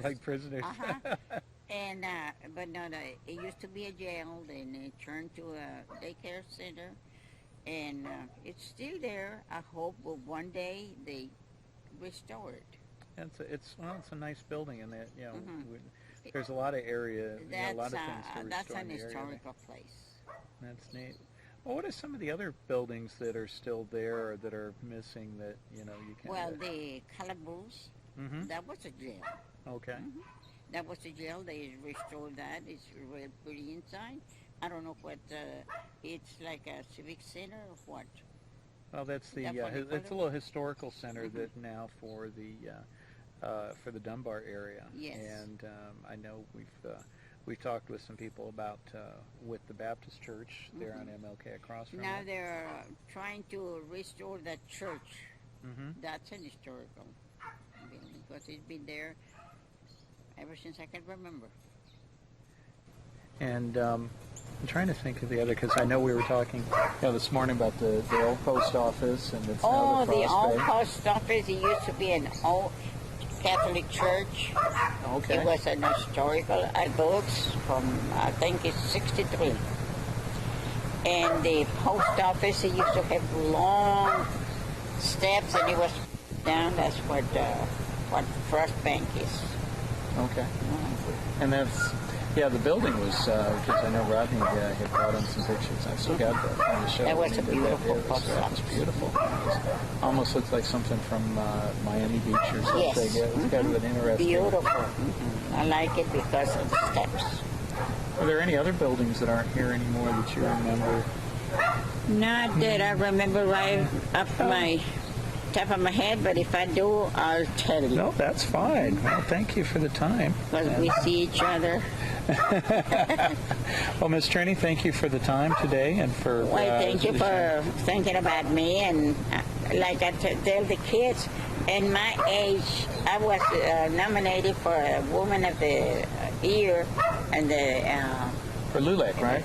like prisoners. And but no, it used to be a jail, then it turned to a daycare center, and it's still there. I hope one day they restore it. It's a nice building, and that there's a lot of area, a lot of things to restore. That's an in the area. historical place. That's neat. Well, what are some of the other buildings that are still there or that are missing that you can? Well, the Calaboose, that was a jail. Okay. That was a jail. They restored that. It's real pretty inside. I don't know what. It's like a civic center or what. Well, that's it's a little historical center that now for the Dunbar area. Yes. And I know we've talked with some people about with the Baptist Church there on MLK across from Now it. they're trying to restore that church. That's an historical building because it's been there ever since I can remember. And I'm trying to think of the other, because I know we were talking this morning about the old post office, and it's now the old post office. It used to be an old Catholic church. Okay. It was an historical books from, I think it's 63. And the post office, it used to have long steps, and it was down. That's what First Bank is. Okay. And that's, the building was, because I know Rodney had brought in some pictures. I still got that on the show. That was a beautiful post office. It was beautiful. It almost looks like something from Miami Beach or something. Yes. It's kind of an interesting. Beautiful. I like it because of the steps. Are there any other buildings that aren't here anymore that you remember? Not that I remember right up my top of my head, but if I do, I'll tell you. No, that's fine. Well, thank you for the time. Because we see each other. Well, Ms. Trini, thank you for the time today and for... Well, thank you for thinking about me. And like I tell the kids, in my age, I was nominated for a Woman of the Year and the... for LULAC, right?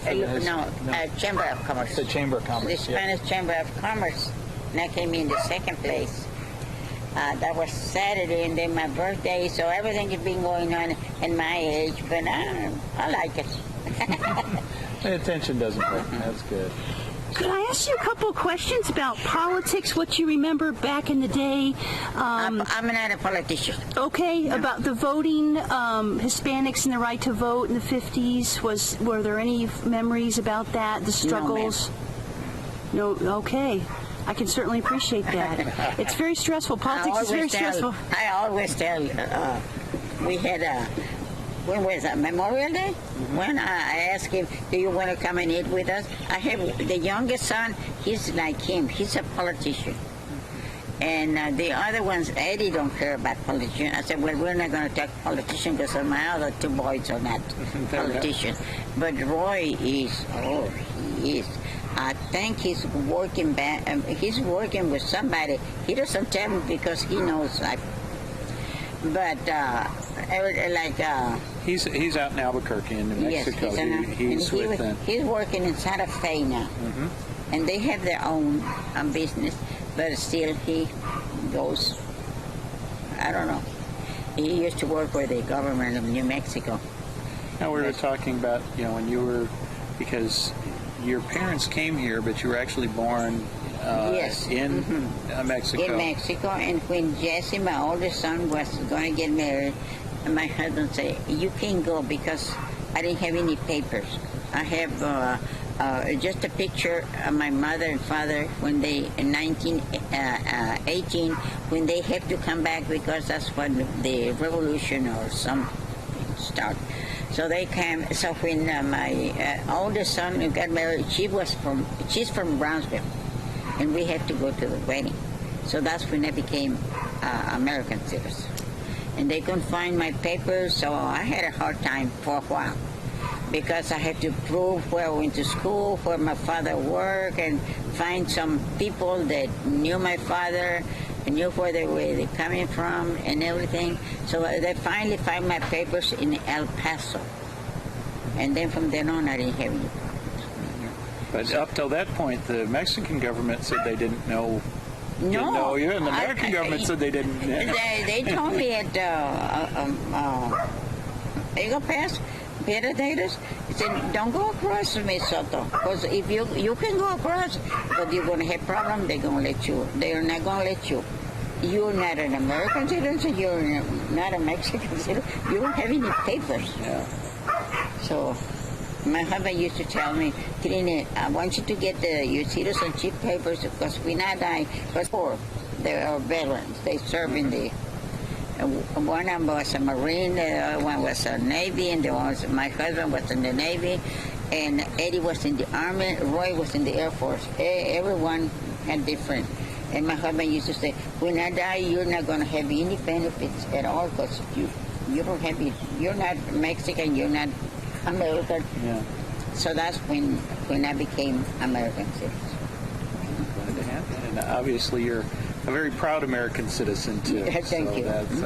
Chamber of Commerce. The Chamber of Commerce, The Spanish Chamber of Commerce. And I came in the second place. That was Saturday, and then my birthday, so everything has been going on in my age, but I like it. The attention doesn't hurt. That's good. Could I ask you a couple of questions about politics, what you remember back in the day? I'm not a politician. Okay, no. About the voting, Hispanics and the right to vote in the 50s, were there any memories about that, the struggles? No, okay. I can certainly appreciate that. It's very stressful. Politics is very stressful. I always tell, we had when was that, Memorial Day? When I asked him, do you want to come and eat with us? I have the youngest son, he's like him. He's a politician. And the other ones, Eddie don't care about politicians. I said, well, we're not going to talk politician because my other two boys are not politicians. But Roy is, he is. I think he's working back. He's working with somebody. He doesn't tell me because he knows. But he's out in Albuquerque in New Mexico. Yes, he's working in Santa Fe now, and they have their own business. But still, he goes. I don't know. He used to work for the government of New Mexico. Now we were talking about when you were, because your parents came here, but you were actually born in Mexico. In Mexico, and when Jesse, my oldest son, was going to get married, my husband said, you can't go because I didn't have any papers. I have just a picture of my mother and father when they, in 1918, when they have to come back because that's when the revolution or something started. So they came. So when my oldest son got married, she's from Brownsville, and we had to go to the wedding. So that's when I became American citizen. And they couldn't find my papers, so I had a hard time for a while because I had to prove where I went to school, where my father worked, and find some people that knew my father, and knew where they were coming from and everything. So they finally found my papers in El Paso. And then from then on, I didn't have any problems. But up till that point, the Mexican government said they didn't know Didn't know you, and the American government said they didn't. They told me at Eagle Pass, Petatitas, they said, don't go across to Miss Soto, because if you can go across, but you're going to have problems, they're going to let you. They're not going to let you. You're not an American citizen, you're not a Mexican citizen, you don't have any papers. Yeah. So my husband used to tell me, Thrine, I want you to get your citizenship papers because when I die, because they are veterans. They serve in the, one of them was a Marine, the other one was a Navy, and my husband was in the Navy, and Eddie was in the Army, Roy was in the Air Force. Everyone had different. And my husband used to say, when I die, you're not going to have any benefits at all because you don't have it. You're not Mexican, you're not American. Yeah. So that's when I became American citizen. Glad to have that. And obviously, you're a very proud American citizen too. Yeah, thank you. That's,